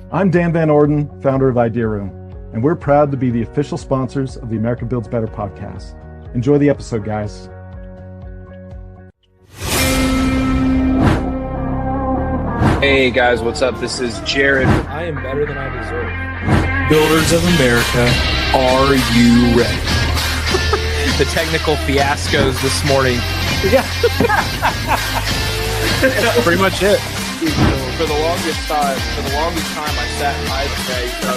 I'm Dan Van Orden, founder of Idea Room, and we're proud to be the official sponsors of the America Builds Better podcast. Enjoy the episode, guys. Hey guys, what's up? This is Jared. I am better than I deserve. Builders of America, are you ready? The technical fiascos this morning. Yeah. That's pretty much it. For the longest time, I sat and I say, so,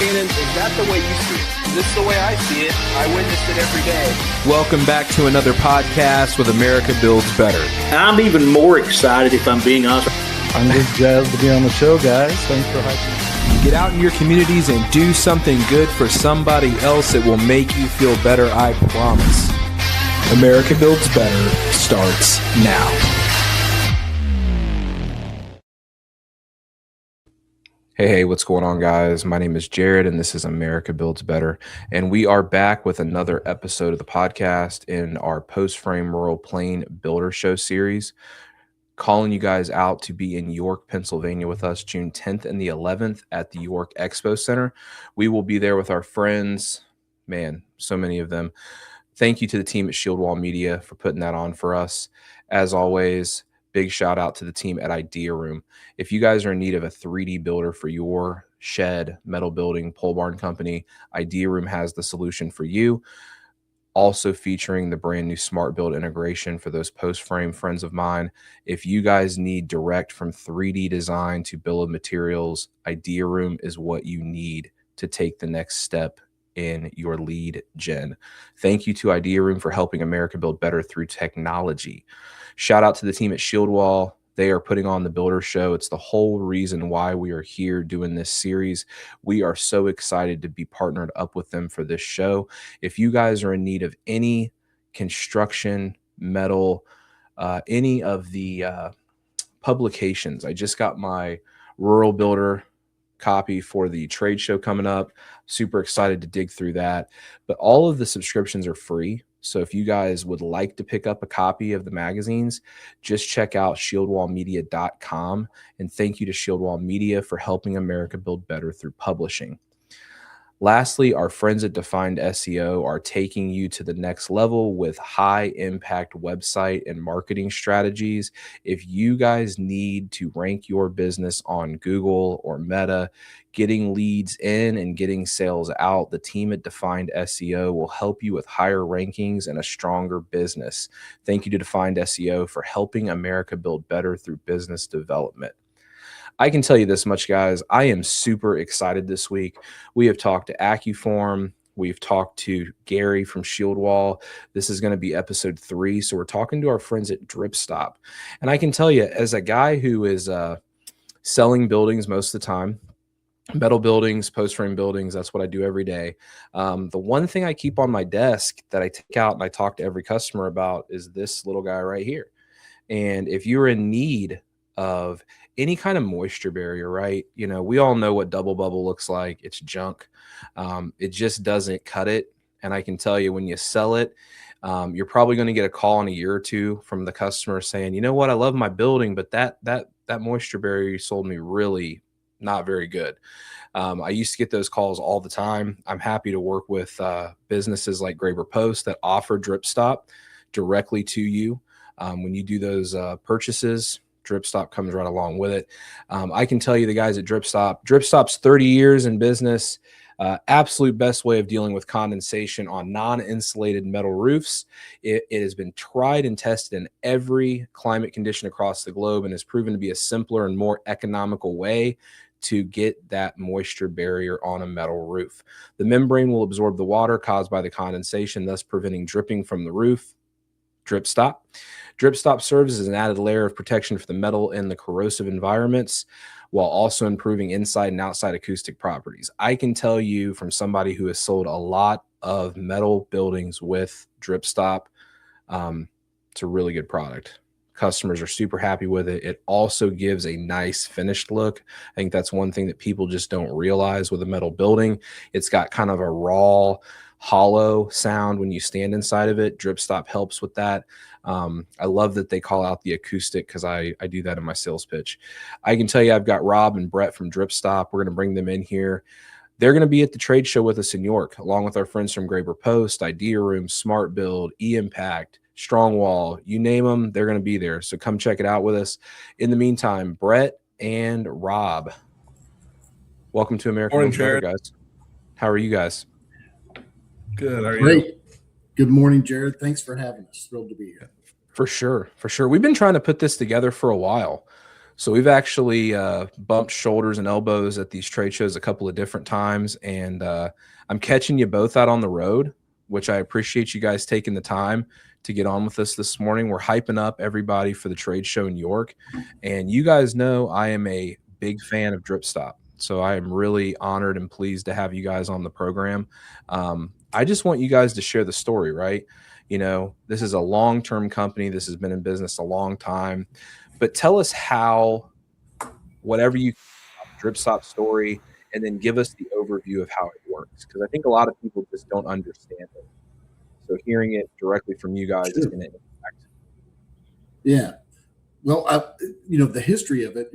Shannon, is that the way you see it? Is this the way I see it? I witness it every day. Welcome back to another podcast with America Builds Better. I'm even more excited, if I'm being honest. I'm just jazzed to be on the show, guys. Thanks for hyping me. Get out in your communities and do something good for somebody else. It will make you feel better, I promise. America Builds Better starts now. Hey, what's going on, guys? My name is Jared, and this is America Builds Better. And we are back with another episode of the podcast in our post-frame rural plain builder show series, calling you guys out to be in York, Pennsylvania with us June 10th and the 11th at the York Expo Center. We will be there with our friends. Man, so many of them. Thank you to the team at Shield Wall Media for putting that on for us. As always, big shout out to the team at Idea Room. If you guys are in need of a 3D builder for your shed, metal building, pole barn company, Idea Room has the solution for you. Also featuring the brand new Smart Build integration for those post-frame friends of mine. If you guys need direct from 3D design to bill of materials, Idea Room is what you need to take the next step in your lead gen. Thank you to Idea Room for helping America build better through technology. Shout out to the team at Shield Wall. They are putting on the Builder Show. It's the whole reason why we are here doing this series. We are so excited to be partnered up with them for this show. If you guys are in need of any construction, metal, any of the publications, I just got my Rural Builder copy for the trade show coming up. Super excited to dig through that. But all of the subscriptions are free. So if you guys would like to pick up a copy of the magazines, just check out shieldwallmedia.com. And thank you to Shieldwall Media for helping America build better through publishing. Lastly, our friends at Defined SEO are taking you to the next level with high impact website and marketing strategies. If you guys need to rank your business on Google or Meta, getting leads in and getting sales out, the team at Defined SEO will help you with higher rankings and a stronger business. Thank you to Defined SEO for helping America build better through business development. I can tell you this much, guys. I am super excited this week. We have talked to AccuForm. We've talked to Gary from Shield Wall. This is going to be episode 3. So we're talking to our friends at Dripstop. And I can tell you, as a guy who is selling buildings most of the time, metal buildings, post-frame buildings, that's what I do every day. The one thing I keep on my desk that I take out and I talk to every customer about is this little guy right here. And if you're in need of any kind of moisture barrier, right? You know, we all know what double bubble looks like. It's junk. It just doesn't cut it. And I can tell you when you sell it, you're probably going to get a call in a year or two from the customer saying, you know what, I love my building, but that moisture barrier you sold me really not very good. I used to get those calls all the time. I'm happy to work with businesses like Graber Post that offer Dripstop directly to you. When you do those purchases, Dripstop comes right along with it. I can tell you the guys at Dripstop's 30 years in business, absolute best way of dealing with condensation on non-insulated metal roofs. It has been tried and tested in every climate condition across the globe and has proven to be a simpler and more economical way to get that moisture barrier on a metal roof. The membrane will absorb the water caused by the condensation, thus preventing dripping from the roof. Dripstop. Dripstop serves as an added layer of protection for the metal in the corrosive environments while also improving inside and outside acoustic properties. I can tell you from somebody who has sold a lot of metal buildings with Dripstop, it's a really good product. Customers are super happy with it. It also gives a nice finished look. I think that's one thing that people just don't realize with a metal building. It's got kind of a raw, hollow sound when you stand inside of it. Dripstop helps with that. I love that they call out the acoustic because I do that in my sales pitch. I can tell you I've got Rob and Brett from Dripstop. We're going to bring them in here. They're going to be at the trade show with us in York, along with our friends from Graber Post, Idea Room, Smart Build, E-Impact, Strongwall, you name them, they're going to be there. So come check it out with us. In the meantime, Brett and Rob, welcome to America Builds Better, guys. How are you guys? Good. How are you? Great. Good morning, Jared. Thanks for having us. Thrilled to be here. For sure. We've been trying to put this together for a while. So we've actually bumped shoulders and elbows at these trade shows a couple of different times, and I'm catching you both out on the road, which I appreciate you guys taking the time to get on with us this morning. We're hyping up everybody for the trade show in York, and you guys know I am a big fan of Dripstop, so I am really honored and pleased to have you guys on the program. I just want you guys to share the story, right? You know, this is a long-term company. This has been in business a long time. But tell us how, whatever you Dripstop story, and then give us the overview of how it works. Because I think a lot of people just don't understand it. So hearing it directly from you guys is going to impact. Yeah. Well, the history of it,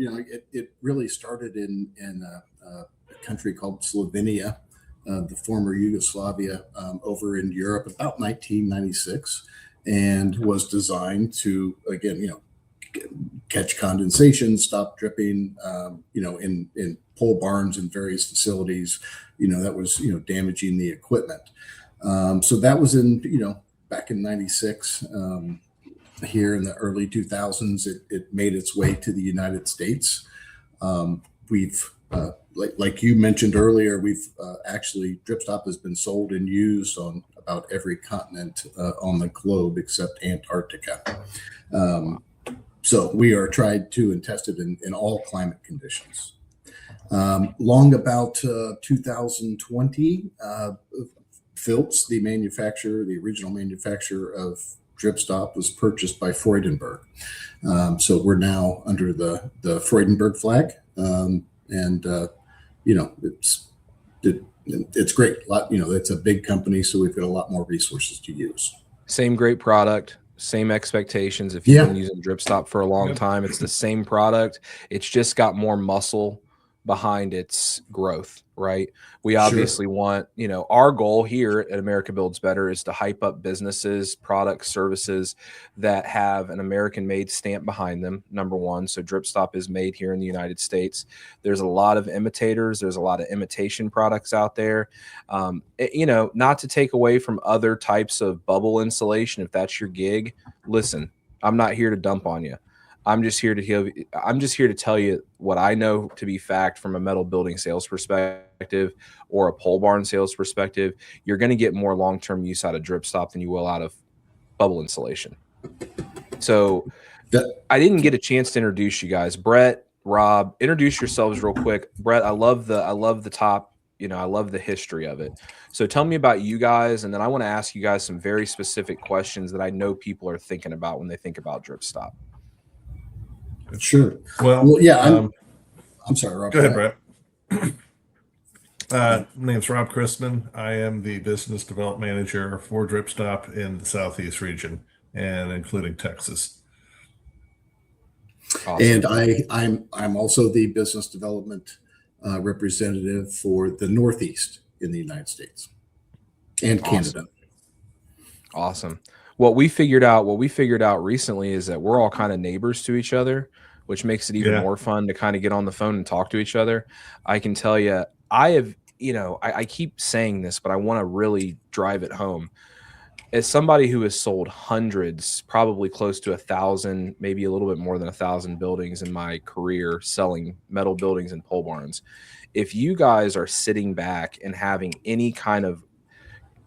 it really started in a country called Slovenia, the former Yugoslavia, over in Europe about 1996, and was designed to, again, catch condensation, stop dripping, in pole barns and various facilities, that was, damaging the equipment. So that was in, back in 96, here in the early 2000s, it made its way to the United States. We've, like you mentioned earlier, we've actually, Dripstop has been sold and used on about every continent on the globe except Antarctica. So we are tried to and tested in all climate conditions. Long about 2020, Philps, the original manufacturer of Dripstop, was purchased by Freudenberg. So we're now under the Freudenberg flag, it's great. It's a big company, so we've got a lot more resources to use. Same great product. Same expectations. If you've been using Dripstop for a long time, it's the same product. It's just got more muscle behind its growth, right? We obviously want, our goal here at America Builds Better is to hype up businesses, products, services that have an American-made stamp behind them, number one. So Dripstop is made here in the United States. There's a lot of imitators. There's a lot of imitation products out there. Not to take away from other types of bubble insulation, if that's your gig, listen, I'm not here to dump on you. I'm just here to tell you what I know to be fact from a metal building sales perspective or a pole barn sales perspective. You're going to get more long-term use out of Dripstop than you will out of bubble insulation. So I didn't get a chance to introduce you guys. Brett, Rob, introduce yourselves real quick. Brett, I love the top, I love the history of it. So tell me about you guys, and then I want to ask you guys some very specific questions that I know people are thinking about when they think about Dripstop. Sure. Well, yeah. I'm sorry, Rob. Go ahead, Brett. My name's Rob Christman. I am the business development manager for Dripstop in the Southeast region, and including Texas. Awesome. And I'm also the business development representative for the Northeast in the United States and Canada. Awesome. What we figured out recently is that we're all kind of neighbors to each other, which makes it even more fun to kind of get on the phone and talk to each other. I can tell you, I keep saying this, but I want to really drive it home. As somebody who has sold hundreds, probably close to 1,000, maybe a little bit more than 1,000 buildings in my career selling metal buildings and pole barns, if you guys are sitting back and having any kind of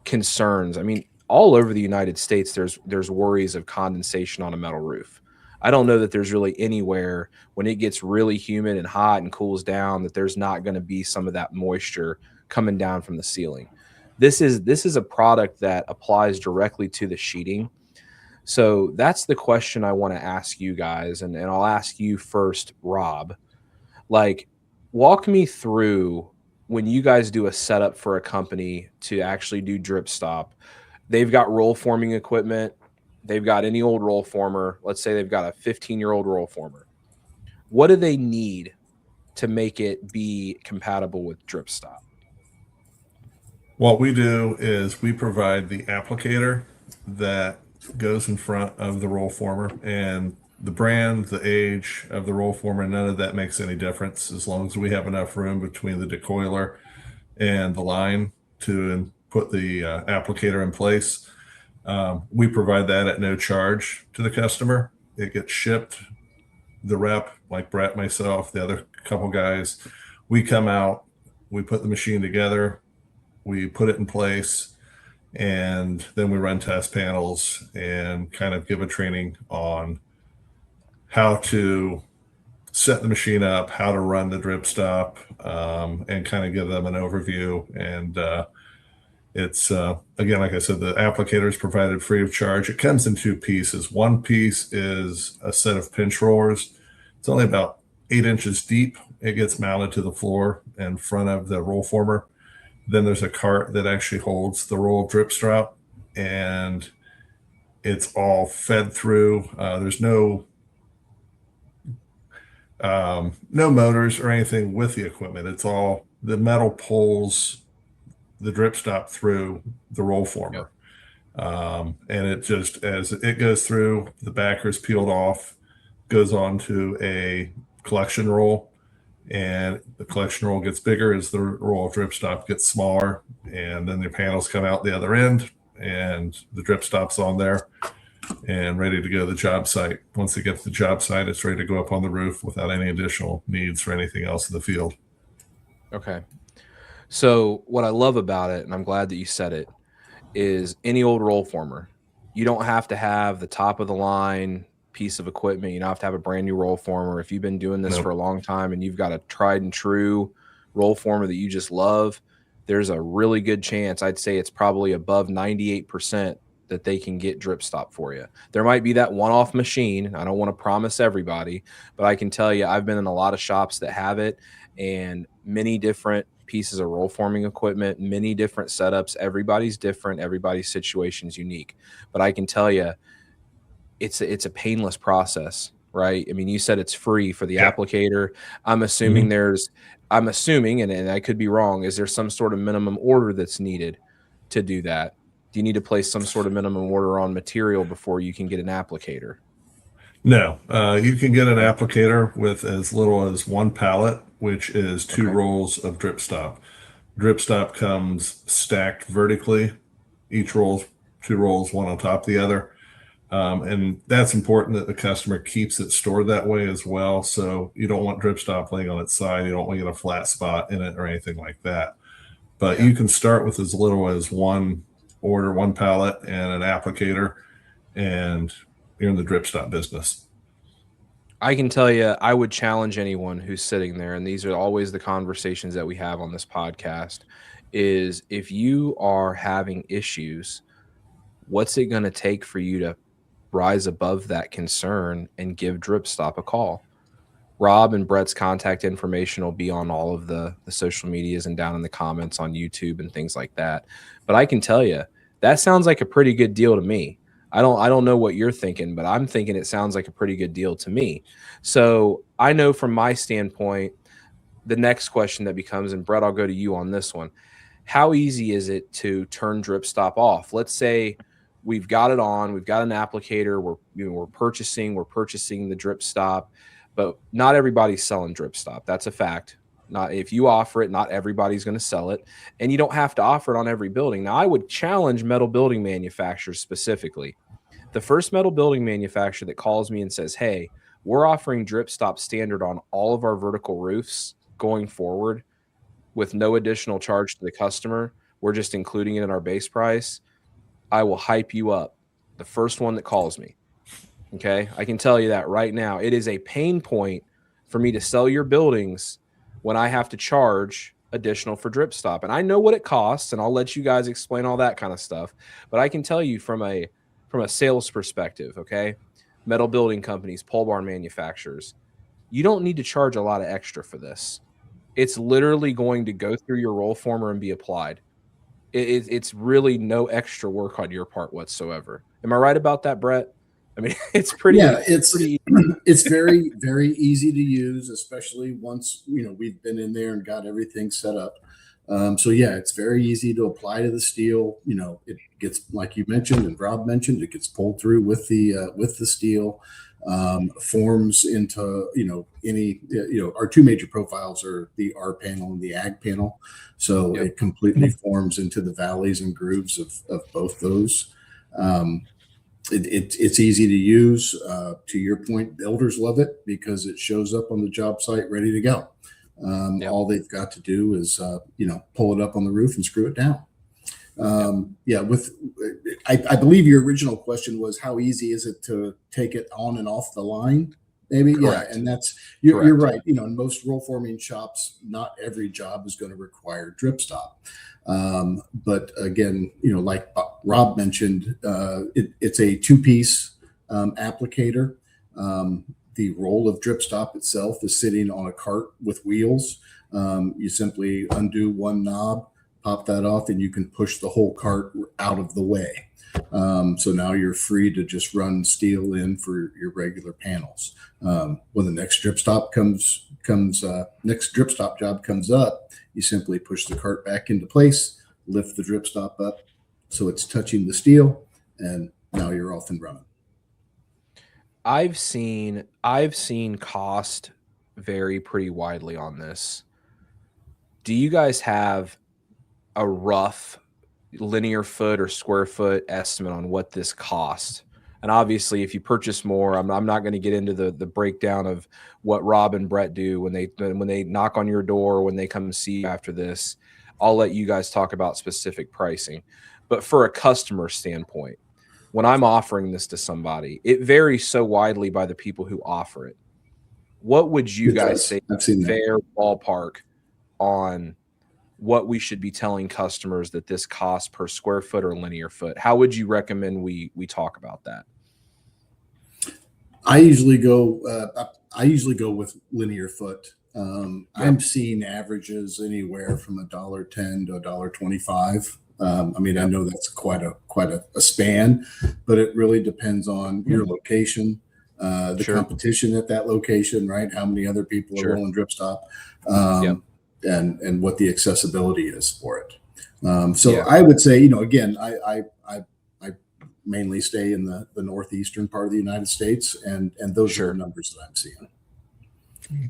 concerns, I mean, all over the United States, there's worries of condensation on a metal roof. I don't know that there's really anywhere when it gets really humid and hot and cools down that there's not going to be some of that moisture coming down from the ceiling. This is a product that applies directly to the sheeting. So that's the question I want to ask you guys. And I'll ask you first, Rob. Like, walk me through when you guys do a setup for a company to actually do drip stop. They've got roll forming equipment. They've got any old roll former. Let's say they've got a 15-year-old roll former. What do they need to make it be compatible with drip stop? What we do is we provide the applicator that goes in front of the roll former, and the brand, the age of the roll former, none of that makes any difference as long as we have enough room between the decoiler and the line to put the applicator in place. We provide that at no charge to the customer. It gets shipped. The rep, like Brett, myself, the other couple guys, we come out, we put the machine together, we put it in place, and then we run test panels and kind of give a training on how to set the machine up, how to run the drip stop, and kind of give them an overview. And it's, again, like I said, the applicator is provided free of charge. It comes in two pieces. One piece is a set of pinch rollers. It's only about 8 inches deep. It gets mounted to the floor in front of the roll former. Then there's a cart that actually holds the roll of drip strap, and it's all fed through. There's no motors or anything with the equipment. It's all the metal pulls the drip stop through the roll former. And it just, as it goes through, the backer is peeled off, goes on to a collection roll, and the collection roll gets bigger as the roll of drip stop gets smaller, and then the panels come out the other end, and the drip stop's on there and ready to go to the job site. Once it gets to the job site, it's ready to go up on the roof without any additional needs for anything else in the field. Okay. So what I love about it, and I'm glad that you said it, is any old roll former. You don't have to have the top of the line piece of equipment. You don't have to have a brand new roll former. If you've been doing this for a long time and you've got a tried and true roll former that you just love, there's a really good chance, I'd say it's probably above 98%, that they can get drip stop for you. There might be that one-off machine. I don't want to promise everybody, but I can tell you I've been in a lot of shops that have it, and many different pieces of roll forming equipment, many different setups. Everybody's different. Everybody's situation's unique. But I can tell you it's a painless process, right? I mean, you said it's free for the applicator. I'm assuming and I could be wrong, is there some sort of minimum order that's needed to do that? Do you need to place some sort of minimum order on material before you can get an applicator? No, you can get an applicator with as little as one pallet, which is 2 rolls of drip stop. Drip stop comes stacked vertically. Each roll's 2 rolls, one on top of the other. And that's important that the customer keeps it stored that way as well. So you don't want drip stop laying on its side. You don't want to get a flat spot in it or anything like that. But you can start with as little as one pallet and an applicator, and you're in the drip stop business. I can tell you, I would challenge anyone who's sitting there, and these are always the conversations that we have on this podcast, is if you are having issues, what's it going to take for you to rise above that concern and give Drip Stop a call? Rob and Brett's contact information will be on all of the social medias and down in the comments on YouTube and things like that. But I can tell you, that sounds like a pretty good deal to me. I don't know what you're thinking, but I'm thinking it sounds like a pretty good deal to me. So I know from my standpoint, the next question that becomes, and Brett, I'll go to you on this one. How easy is it to turn Drip Stop off? Let's say we've got it on, we've got an applicator, we're purchasing the Drip Stop, but not everybody's selling Drip Stop. That's a fact. Not if you offer it, not everybody's going to sell it, and you don't have to offer it on every building. Now, I would challenge metal building manufacturers specifically. The first metal building manufacturer that calls me and says, "Hey, we're offering Drip Stop standard on all of our vertical roofs going forward with no additional charge to the customer. We're just including it in our base price," I will hype you up. The first one that calls me. Okay, I can tell you that right now. It is a pain point for me to sell your buildings when I have to charge additional for Drip Stop. And I know what it costs, and I'll let you guys explain all that kind of stuff. But I can tell you from a from a sales perspective, okay, metal building companies, pole barn manufacturers, you don't need to charge a lot of extra for this. It's literally going to go through your roll former and be applied. It's really no extra work on your part whatsoever. Am I right about that, Brett? I mean, it's pretty. Yeah, it's pretty it's very, very easy to use, especially once we've been in there and got everything set up. So yeah, it's very easy to apply to the steel. It gets, like you mentioned and Rob mentioned, it gets pulled through with the steel, forms into any our two major profiles are the R panel and the Ag panel. So Yep. it completely forms into the valleys and grooves of both those. It's easy to use. To your point, builders love it because it shows up on the job site ready to go. Yep. All they've got to do is pull it up on the roof and screw it down. I believe your original question was how easy is it to take it on and off the line? Maybe. Correct. Yeah, and that's you're Correct. right. In most roll forming shops, not every job is going to require drip stop. But again, like Rob mentioned, it's a two-piece applicator. The roll of drip stop itself is sitting on a cart with wheels. You simply undo one knob, pop that off, and you can push the whole cart out of the way. So now you're free to just run steel in for your regular panels. When the next drip stop next drip stop job comes up, you simply push the cart back into place, lift the drip stop up so it's touching the steel, and now you're off and running. I've seen cost vary pretty widely on this. Do you guys have a rough linear foot or square foot estimate on what this costs? And obviously, if you purchase more, I'm not going to get into the breakdown of what Rob and Brett do when they knock on your door, when they come see you after this. I'll let you guys talk about specific pricing. But for a customer standpoint, when I'm offering this to somebody, it varies so widely by the people who offer it. What would you guys say fair ballpark on what we should be telling customers that this costs per square foot or linear foot? How would you recommend we talk about that? I usually go with linear foot. I'm seeing averages anywhere from $1.10 to $1.25. I know that's quite a span, but it really depends on your location, the competition at that location, right? How many other people are rolling drip stop, and what the accessibility is for it. I would say, again, I mainly stay in the northeastern part of the United States, and those are the numbers that I'm seeing.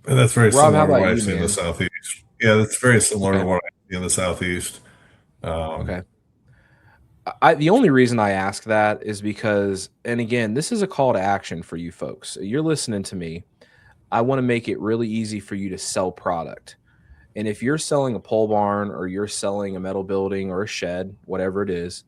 And that's very Rob, similar to what I you, see in the Southeast. Yeah, that's very similar to what I see in the Southeast. Okay. The only reason I ask that is because, and again, this is a call to action for you folks. You're listening to me. I want to make it really easy for you to sell product. And if you're selling a pole barn or you're selling a metal building or a shed, whatever it is,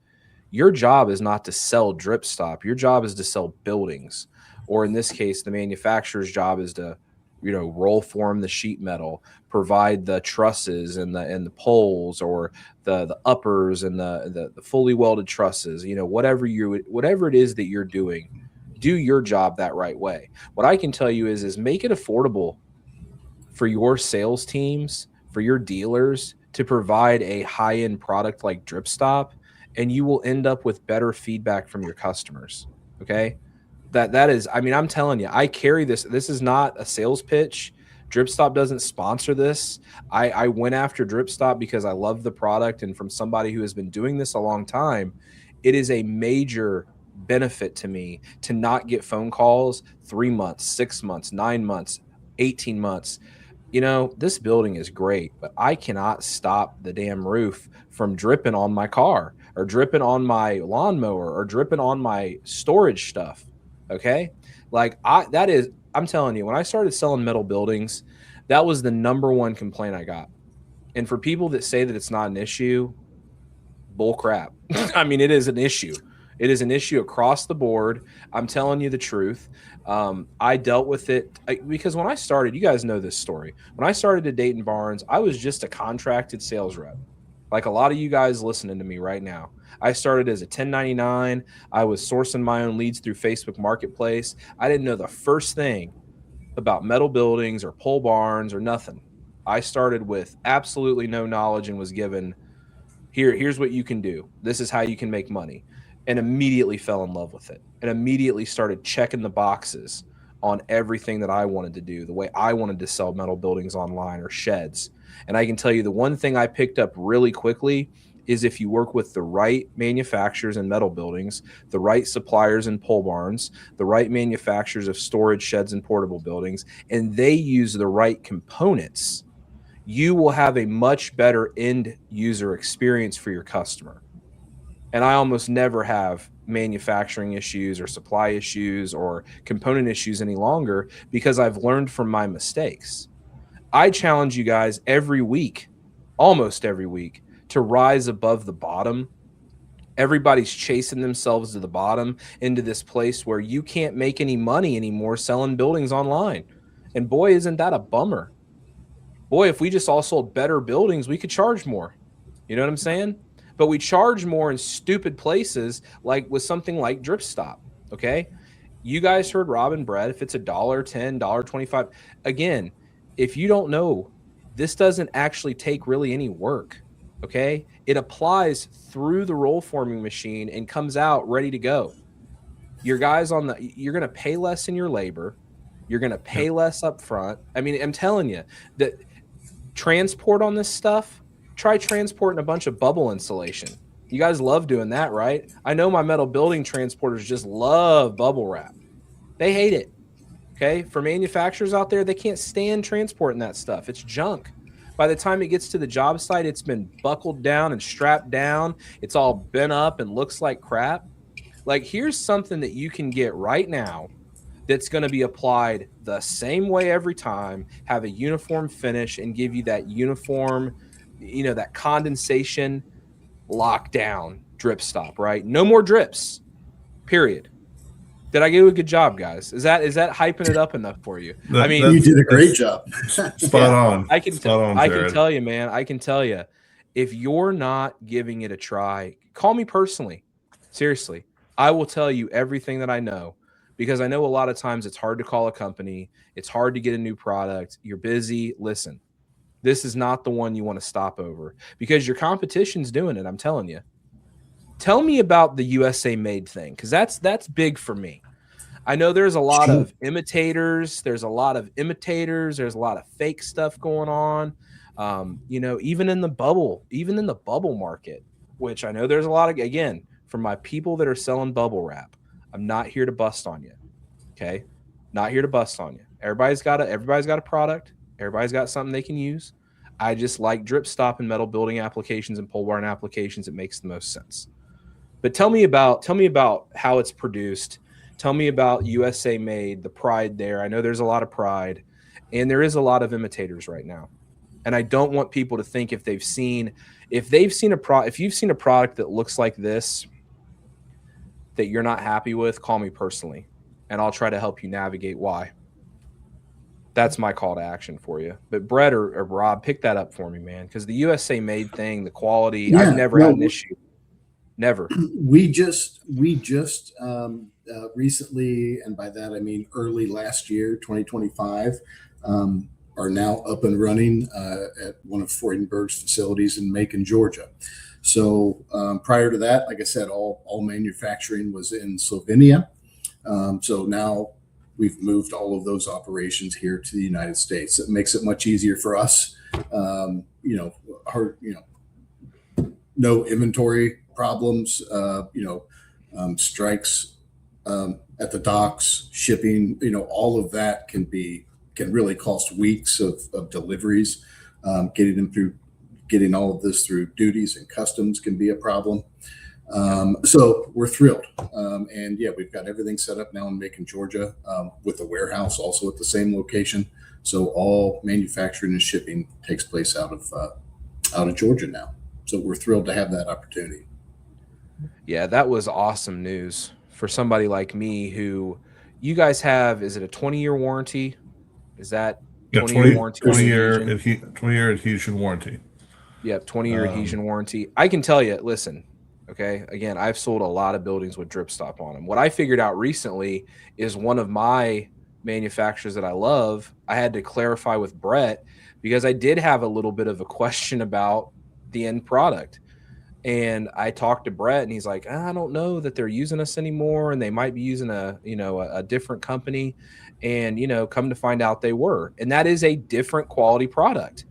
your job is not to sell drip stop. Your job is to sell buildings. Or in this case, the manufacturer's job is to roll form the sheet metal, provide the trusses and the poles, or the uppers and the fully welded trusses. Whatever it is that you're doing, do your job that right way. What I can tell you is make it affordable for your sales teams, for your dealers to provide a high-end product like Dripstop, and you will end up with better feedback from your customers. Okay. That is, I'm telling you, I carry this. This is not a sales pitch. Dripstop doesn't sponsor this. I went after Dripstop because I love the product, and from somebody who has been doing this a long time, it is a major benefit to me to not get phone calls 3 months, 6 months, 9 months, 18 months. This building is great, but I cannot stop the damn roof from dripping on my car or dripping on my lawnmower or dripping on my storage stuff. Okay. I'm telling you, when I started selling metal buildings, that was the number one complaint I got. And for people that say that it's not an issue, bull crap. It is an issue. It is an issue across the board. I'm telling you the truth. I dealt with it because when I started, you guys know this story. When I started at Dayton Barnes, I was just a contracted sales rep. Like a lot of you guys listening to me right now. I started as a 1099. I was sourcing my own leads through Facebook Marketplace. I didn't know the first thing about metal buildings or pole barns or nothing. I started with absolutely no knowledge and was given, here's what you can do. This is how you can make money. And immediately fell in love with it and immediately started checking the boxes on everything that I wanted to do, the way I wanted to sell metal buildings online or sheds. And I can tell you the one thing I picked up really quickly is if you work with the right manufacturers in metal buildings, the right suppliers in pole barns, the right manufacturers of storage sheds and portable buildings, and they use the right components, you will have a much better end user experience for your customer. And I almost never have manufacturing issues or supply issues or component issues any longer because I've learned from my mistakes. I challenge you guys every week, almost every week, to rise above the bottom. Everybody's chasing themselves to the bottom into this place where you can't make any money anymore selling buildings online. And boy, isn't that a bummer. Boy, if we just all sold better buildings, we could charge more. You know what I'm saying? But we charge more in stupid places, like with something like Dripstop. Okay. You guys heard Rob and Brett. If it's $1.10, $1.25, again, if you don't know, this doesn't actually take really any work. Okay. It applies through the roll forming machine and comes out ready to go. Your guys you're going to pay less in your labor. You're going to pay less up front. I mean, I'm telling you that transport on this stuff, try transporting a bunch of bubble insulation. You guys love doing that, right? I know my metal building transporters just love bubble wrap. They hate it. Okay. For manufacturers out there, they can't stand transporting that stuff. It's junk. By the time it gets to the job site, it's been buckled down and strapped down. It's all bent up and looks like crap. Like, here's something that you can get right now that's going to be applied the same way every time, have a uniform finish, and give you that uniform, that condensation lockdown drip stop, right? No more drips, period. Did I do a good job, guys? Is that hyping it up enough for you? I mean, you did a great job. Spot on. I can tell you, man. I can tell you, if you're not giving it a try, call me personally. Seriously, I will tell you everything that I know, because I know a lot of times it's hard to call a company. It's hard to get a new product. You're busy. Listen, this is not the one you want to stop over because your competition's doing it. I'm telling you. Tell me about the USA made thing, because that's big for me. I know there's a lot of imitators. There's a lot of imitators. There's a lot of fake stuff going on. Even in the bubble market, which I know there's a lot of, again, from my people that are selling bubble wrap. I'm not here to bust on you. Okay. Not here to bust on you. Everybody's got a product. Everybody's got something they can use. I just like Dripstop and metal building applications and pole barn applications. It makes the most sense. But tell me about how it's produced. Tell me about USA made, the pride there. I know there's a lot of pride, and there is a lot of imitators right now. And I don't want people to think if you've seen a product that looks like this that you're not happy with, call me personally, and I'll try to help you navigate why. That's my call to action for you. But Brett or Rob, pick that up for me, man, because the USA made thing, the quality, I've never had an issue. Never. We just recently, and by that I mean early last year, 2025, are now up and running at one of Freudenberg's facilities in Macon, Georgia. So prior to that, like I said, all manufacturing was in Slovenia. So now we've moved all of those operations here to the United States. It makes it much easier for us. No inventory problems, strikes at the docks, shipping, all of that can really cost weeks of deliveries. Getting all of this through duties and customs can be a problem. So we're thrilled. And we've got everything set up now in Macon, Georgia, with the warehouse also at the same location. So all manufacturing and shipping takes place out of Georgia now. So we're thrilled to have that opportunity. Yeah, that was awesome news for somebody like me who you guys have. Is it a 20-year warranty? Is that 20-year warranty? 20-year adhesion warranty. Yep, 20-year adhesion warranty. I can tell you, listen, okay, again, I've sold a lot of buildings with Dripstop on them. What I figured out recently is one of my manufacturers that I love, I had to clarify with Brett because I did have a little bit of a question about the end product. And I talked to Brett and he's like, I don't know that they're using us anymore. And they might be using a different company. And, come to find out they were. And that is a different quality product.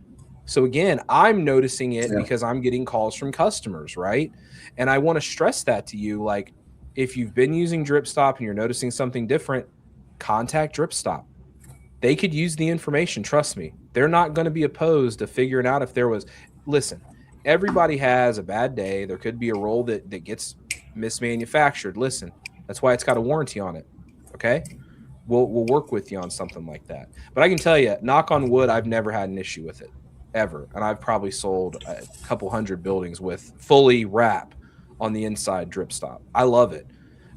So again, I'm noticing it because I'm getting calls from customers, right? And I want to stress that to you. Like, if you've been using Dripstop and you're noticing something different, contact Dripstop. They could use the information. Trust me. They're not going to be opposed to figuring out if there was, listen, everybody has a bad day. There could be a roll that gets mismanufactured. Listen, that's why it's got a warranty on it. Okay. We'll work with you on something like that. But I can tell you, knock on wood, I've never had an issue with it ever. And I've probably sold a couple hundred buildings with fully wrap on the inside Dripstop. I love it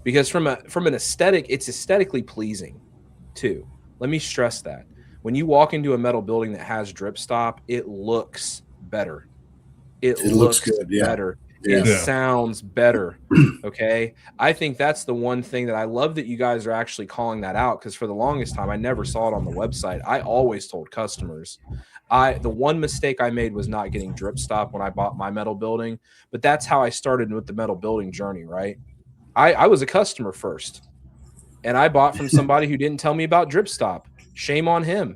because from an aesthetic, it's aesthetically pleasing too. Let me stress that. When you walk into a metal building that has Dripstop, it looks better. It looks good, better. Yeah. It sounds better. Okay. I think that's the one thing that I love that you guys are actually calling that out, because for the longest time, I never saw it on the website. I always told customers. The one mistake I made was not getting Dripstop when I bought my metal building, but that's how I started with the metal building journey, right? I was a customer first, and I bought from somebody who didn't tell me about Dripstop. Shame on him.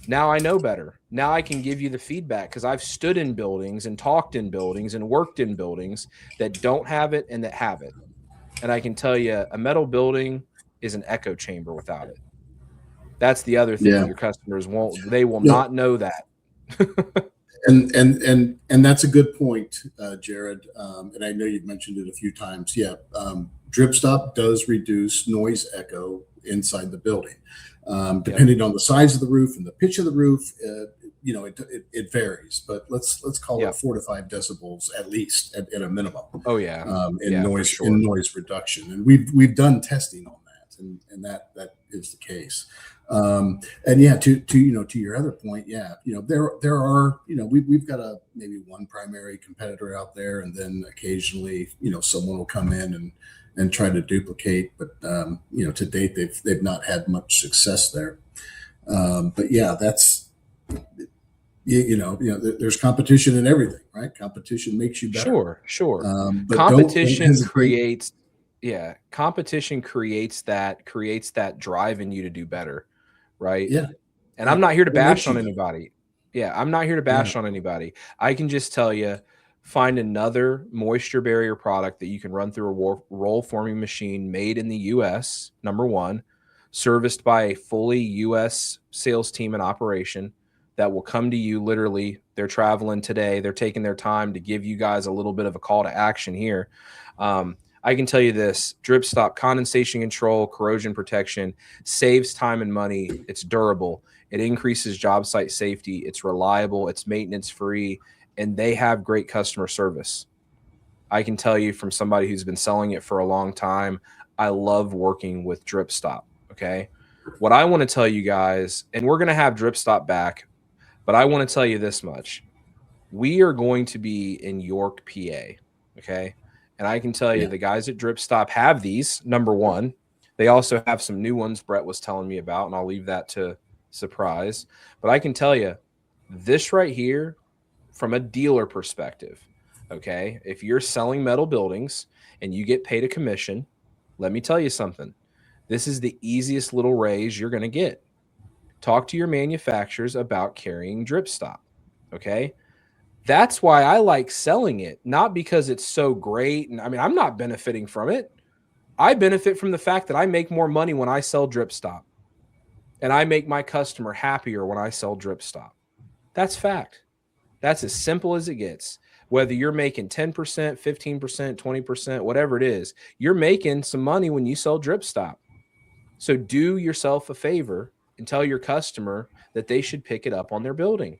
Now I know better. Now I can give you the feedback because I've stood in buildings and talked in buildings and worked in buildings that don't have it and that have it. And I can tell you a metal building is an echo chamber without it. That's the other thing that your customers won't, they will not know that. and that's a good point, Jared. And I know you've mentioned it a few times. Dripstop does reduce noise echo inside the building. Depending on the size of the roof and the pitch of the roof, it varies, but let's call it 4 to 5 decibels at least at a minimum. Oh yeah. In noise reduction. And we've done testing on that, and that is the case. And to your other point, there are, we've got maybe one primary competitor out there, and then occasionally, someone will come in and try to duplicate, but to date they've not had much success there. But that's there's competition in everything, right? Competition makes you better. Sure. But competition creates that drive in you to do better, right? Yeah. And I'm not here to bash on anybody. I'm not here to bash on anybody. I can just tell you, find another moisture barrier product that you can run through a roll forming machine made in the U.S., number one, serviced by a fully U.S. sales team and operation that will come to you literally. They're traveling today. They're taking their time to give you guys a little bit of a call to action here. I can tell you this: Dripstop condensation control, corrosion protection, saves time and money. It's durable. It increases job site safety. It's reliable. It's maintenance free. And they have great customer service. I can tell you from somebody who's been selling it for a long time, I love working with Dripstop, okay? What I want to tell you guys, and we're going to have Dripstop back, but I want to tell you this much. We are going to be in York, PA, okay? And I can tell you the guys at Dripstop have these, number one. They also have some new ones Brett was telling me about, and I'll leave that to surprise. But I can tell you, this right here, from a dealer perspective, okay, if you're selling metal buildings and you get paid a commission, let me tell you something. This is the easiest little raise you're going to get. Talk to your manufacturers about carrying Dripstop, okay? That's why I like selling it, not because it's so great. And I mean, I'm not benefiting from it. I benefit from the fact that I make more money when I sell Dripstop, and I make my customer happier when I sell Dripstop. That's fact. That's as simple as it gets. Whether you're making 10%, 15%, 20%, whatever it is, you're making some money when you sell Dripstop. So do yourself a favor and tell your customer that they should pick it up on their building.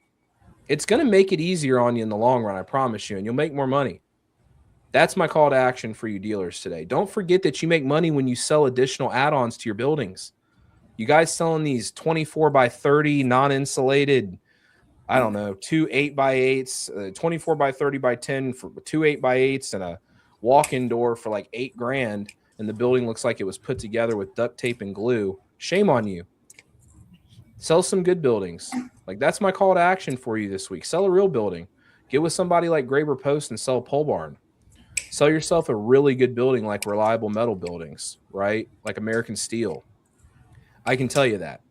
It's going to make it easier on you in the long run, I promise you, and you'll make more money. That's my call to action for you dealers today. Don't forget that you make money when you sell additional add-ons to your buildings. You guys selling these 24 by 30 non-insulated I don't know, 2 8x8s, 24 by 30 by 10 for 2 8x8s, and a walk-in door for like $8,000, and the building looks like it was put together with duct tape and glue. Shame on you. Sell some good buildings. Like, that's my call to action for you this week. Sell a real building. Get with somebody like Graber Post and sell a pole barn. Sell yourself a really good building like Reliable Metal Buildings, right? Like American Steel. I can tell you that.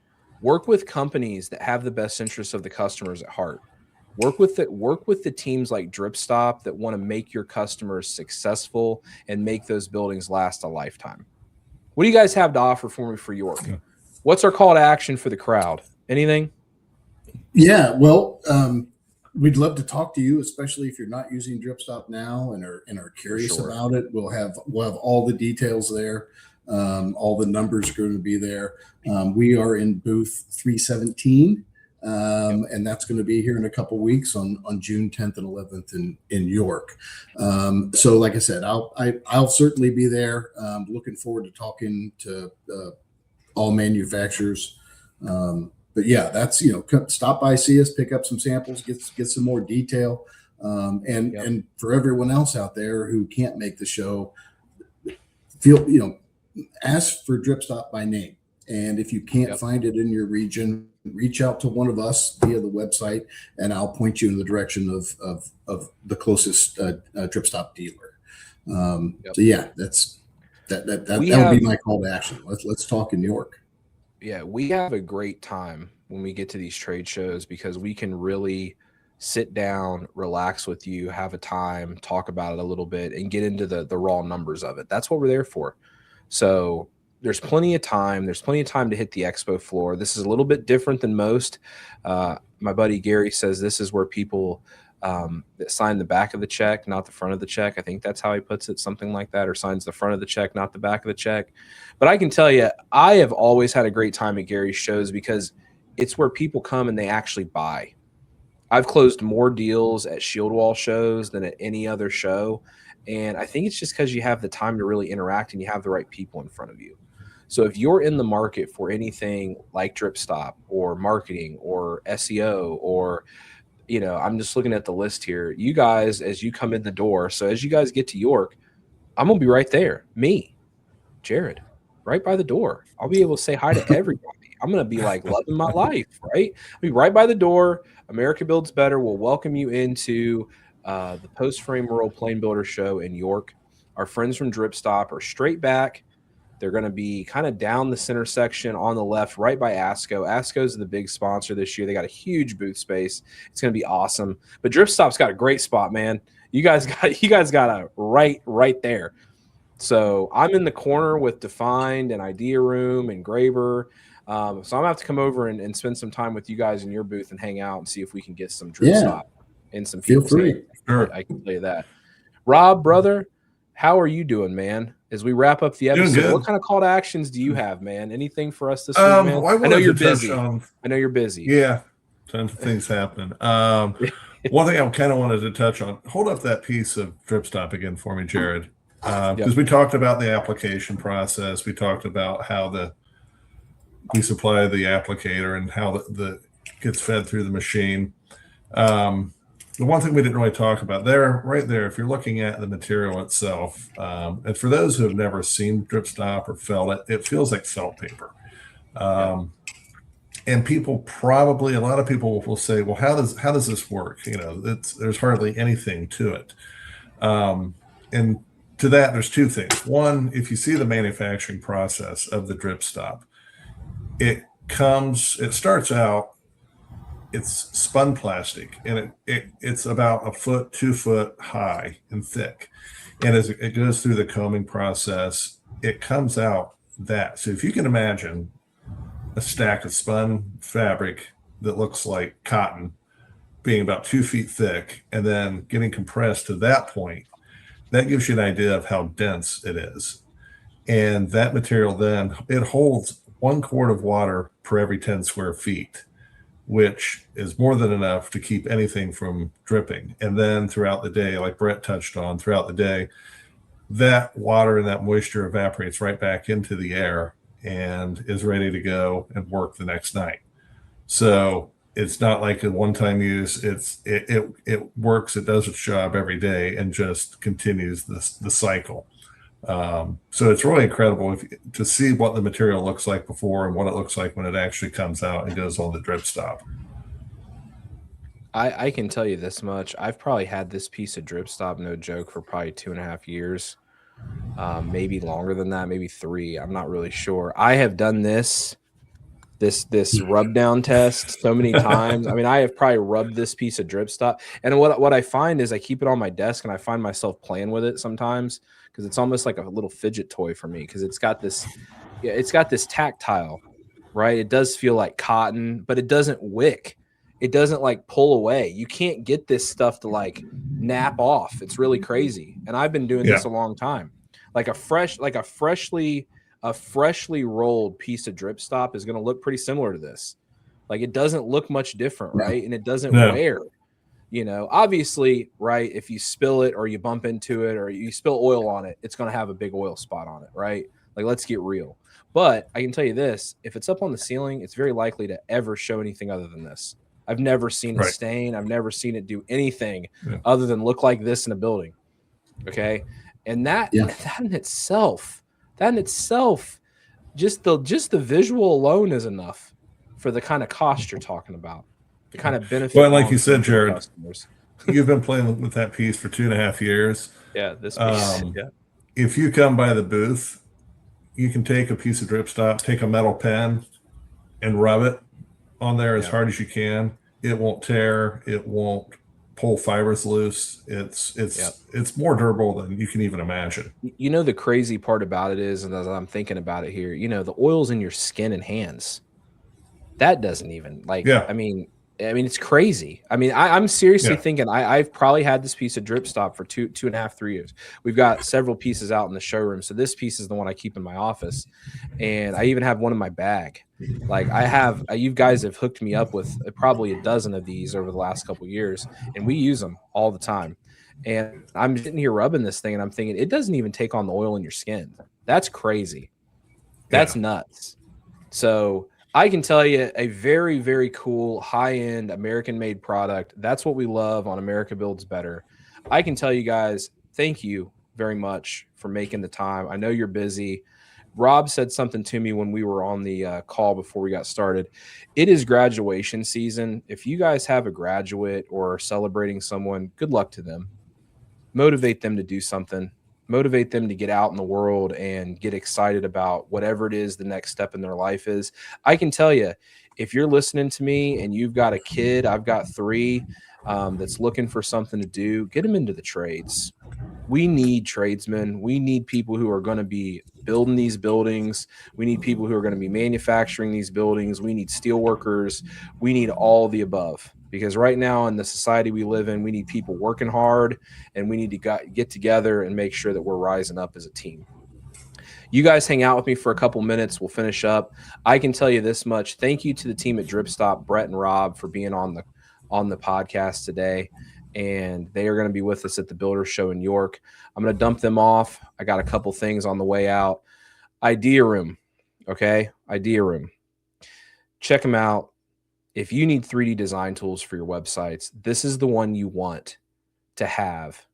Work with companies that have the best interests of the customers at heart. Work with the teams like Dripstop that want to make your customers successful and make those buildings last a lifetime. What do you guys have to offer for me for York? What's our call to action for the crowd? Anything? Yeah, well, we'd love to talk to you, especially if you're not using Dripstop now and are curious about it. We'll have all the details there. All the numbers are going to be there. We are in booth 317, and that's going to be here in a couple weeks on June 10th and 11th in York. So, like I said, I'll certainly be there. Looking forward to talking to all manufacturers. But yeah, that's, stop by, see us, pick up some samples, get some more detail. And for everyone else out there who can't make the show, ask for Dripstop by name. And if you can't find it in your region, reach out to one of us via the website, and I'll point you in the direction of the closest Dripstop dealer. So yeah, that would be my call to action. Let's talk in New York. Yeah, we have a great time when we get to these trade shows because we can really sit down, relax with you, have a time, talk about it a little bit, and get into the raw numbers of it. That's what we're there for. So there's plenty of time. There's plenty of time to hit the expo floor. This is a little bit different than most. My buddy Gary says this is where people that sign the back of the check, not the front of the check. I think that's how he puts it, something like that, or signs the front of the check, not the back of the check. But I can tell you, I have always had a great time at Gary's shows because it's where people come and they actually buy. I've closed more deals at Shield Wall shows than at any other show. And I think it's just because you have the time to really interact and you have the right people in front of you. So if you're in the market for anything like Dripstop or marketing or SEO or, I'm just looking at the list here. You guys, as you come in the door, so as you guys get to York, I'm going to be right there. Me, Jared, right by the door. I'll be able to say hi to everybody. I'm going to be like loving my life, right? I'll be right by the door. America Builds Better will welcome you into the Post Frame Rural Plane Builder Show in York. Our friends from Dripstop are straight back. They're going to be kind of down the center section on the left, right by ASCO. ASCO's the big sponsor this year. They got a huge booth space. It's going to be awesome. But Dripstop's got a great spot, man. You guys got a right there. So I'm in the corner with Defined and Idea Room and Graber. So I'm going to have to come over and spend some time with you guys in your booth and hang out and see if we can get some Dripstop and some people. Feel free. Sure. I can tell you that. Rob, brother, how are you doing, man? As we wrap up the episode, what kind of call to actions do you have, man? Anything for us this week, man? I know you're busy. I know you're busy. Yeah, tons of things happening. One thing I kind of wanted to touch on, hold up that piece of Dripstop again for me, Jared. Because we talked about the application process. We talked about how we supply the applicator and how the gets fed through the machine. The one thing we didn't really talk about right there, if you're looking at the material itself, and for those who have never seen Dripstop or felt it, it feels like felt paper. And a lot of people will say, well, how does this work? There's hardly anything to it. And to that, there's two things. One, if you see the manufacturing process of the Dripstop, it starts out, it's spun plastic, and it's about 2 foot high and thick. And as it goes through the combing process, it comes out that. So if you can imagine a stack of spun fabric that looks like cotton being about 2 feet thick and then getting compressed to that point, that gives you an idea of how dense it is. And that material then, it holds 1 quart of water per every 10 square feet, which is more than enough to keep anything from dripping. And then throughout the day, like Brett touched on, throughout the day, that water and that moisture evaporates right back into the air and is ready to go and work the next night. So it's not like a one-time use. It works. It does its job every day and just continues the cycle. So it's really incredible to see what the material looks like before and what it looks like when it actually comes out and goes on the Dripstop. I can tell you this much. I've probably had this piece of Dripstop, no joke, for probably 2.5 years. Maybe longer than that, maybe 3. I'm not really sure. I have done this rub down test so many times. I mean, I have probably rubbed this piece of Dripstop, and what I find is I keep it on my desk, and I find myself playing with it sometimes because it's almost like a little fidget toy for me because it's got this tactile, right? It does feel like cotton, but it doesn't wick. It doesn't like pull away. You can't get this stuff to like nap off. It's really crazy, and I've been doing this a long time. Like a freshly rolled piece of Dripstop is going to look pretty similar to this. Like it doesn't look much different, right? And it doesn't wear, obviously, right? If you spill it or you bump into it or you spill oil on it, it's going to have a big oil spot on it, right? Like, let's get real. But I can tell you this, if it's up on the ceiling, it's very likely to ever show anything other than this. I've never seen a stain. I've never seen it do anything other than look like this in a building. Okay. And that in itself, just the visual alone is enough for the kind of cost you're talking about, the kind of benefit. Well, like you said, Jared, you've been playing with that piece for 2.5 years. Yeah, this piece. If you come by the booth, you can take a piece of Dripstop, take a metal pen, and rub it on there as hard as you can. It won't tear. It won't pull fibers loose. It's more durable than you can even imagine. The crazy part about it is, and as I'm thinking about it here, the oil's in your skin and hands. That doesn't even I mean, it's crazy. I mean, I'm seriously thinking I've probably had this piece of Dripstop for 2.5, 3 years. We've got several pieces out in the showroom. So this piece is the one I keep in my office. And I even have one in my bag. Like you guys have hooked me up with probably a dozen of these over the last couple of years, and we use them all the time. And I'm sitting here rubbing this thing and I'm thinking it doesn't even take on the oil in your skin. That's crazy. That's nuts. So I can tell you a very, very cool high-end American-made product. That's what we love on America Builds Better. I can tell you guys, thank you very much for making the time. I know you're busy. Rob said something to me when we were on the call before we got started. It is graduation season. If you guys have a graduate or are celebrating someone, good luck to them. Motivate them to do something. Motivate them to get out in the world and get excited about whatever it is the next step in their life is. I can tell you, if you're listening to me and you've got a kid, I've got 3 that's looking for something to do, get them into the trades. We need tradesmen. We need people who are going to be building these buildings. We need people who are going to be manufacturing these buildings. We need steel workers. We need all the above. Because right now in the society we live in, we need people working hard, and we need to get together and make sure that we're rising up as a team. You guys hang out with me for a couple minutes. We'll finish up. I can tell you this much. Thank you to the team at Dripstop, Brett and Rob, for being on the podcast today. And they are going to be with us at the Builder Show in York. I'm going to dump them off. I got a couple things on the way out. Idea Room. Okay. Idea Room. Check them out. If you need 3D design tools for your websites, this is the one you want to have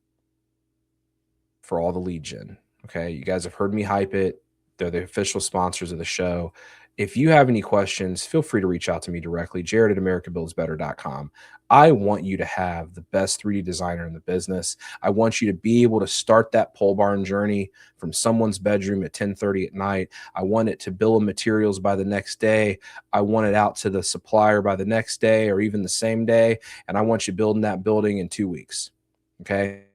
for all the lead gen. Okay. You guys have heard me hype it. They're the official sponsors of the show. If you have any questions, feel free to reach out to me directly, jared@americabuildsbetter.com. I want you to have the best 3D designer in the business. I want you to be able to start that pole barn journey from someone's bedroom at 10:30 at night. I want it to bill of materials by the next day. I want it out to the supplier by the next day or even the same day. And I want you building that building in 2 weeks. Okay.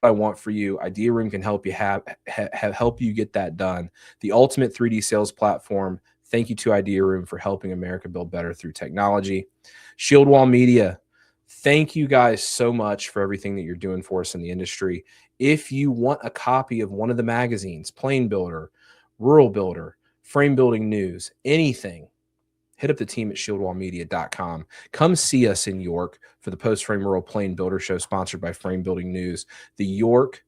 I want for you. Idea Room can help you help you get that done. The ultimate 3D sales platform. Thank you to Idea Room for helping America build better through technology. Shield Wall Media. Thank you guys so much for everything that you're doing for us in the industry. If you want a copy of one of the magazines, Plane Builder, Rural Builder, Frame Building News, anything, hit up the team at shieldwallmedia.com. Come see us in York for the Post Frame Rural Plane Builder Show sponsored by Frame Building News. The York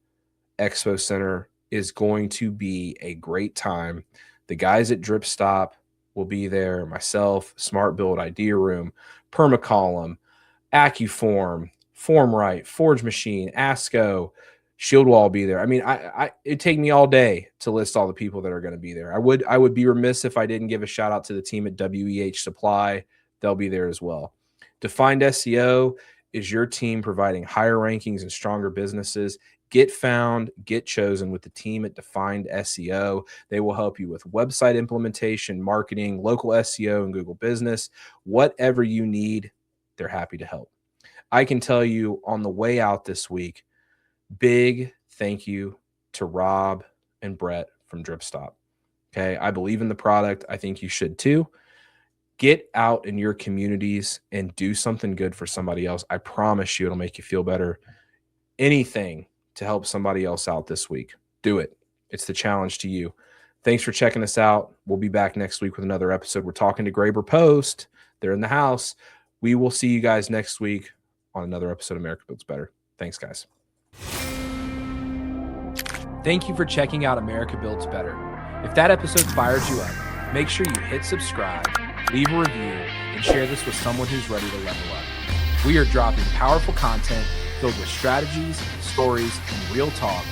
Expo Center is going to be a great time. The guys at Dripstop will be there, myself, Smart Build, Idea Room, Permacolumn, AccuForm, FormRite, Forge Machine, ASCO, Shield Wall will be there. I mean, it'd take me all day to list all the people that are going to be there. I would be remiss if I didn't give a shout out to the team at WEH Supply. They'll be there as well. Defined SEO is your team providing higher rankings and stronger businesses. Get found, get chosen with the team at Defined SEO. They will help you with website implementation, marketing, local SEO, and Google Business. Whatever you need, they're happy to help. I can tell you on the way out this week, big thank you to Rob and Brett from Dripstop. Okay, I believe in the product. I think you should too. Get out in your communities and do something good for somebody else. I promise you it'll make you feel better. Anything to help somebody else out this week, do it. It's the challenge to you. Thanks for checking us out. We'll be back next week with another episode. We're talking to Graber Post. They're in the house. We will see you guys next week on another episode of America Builds Better. Thanks, guys. Thank you for checking out America Builds Better. If that episode fired you up, make sure you hit subscribe, leave a review, and share this with someone who's ready to level up. We are dropping powerful content filled with strategies, stories, and real talk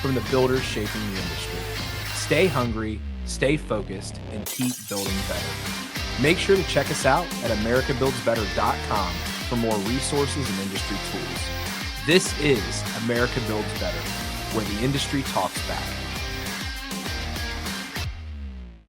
from the builders shaping the industry. Stay hungry, stay focused, and keep building better. Make sure to check us out at americabuildsbetter.com for more resources and industry tools. This is America Builds Better, where the industry talks back.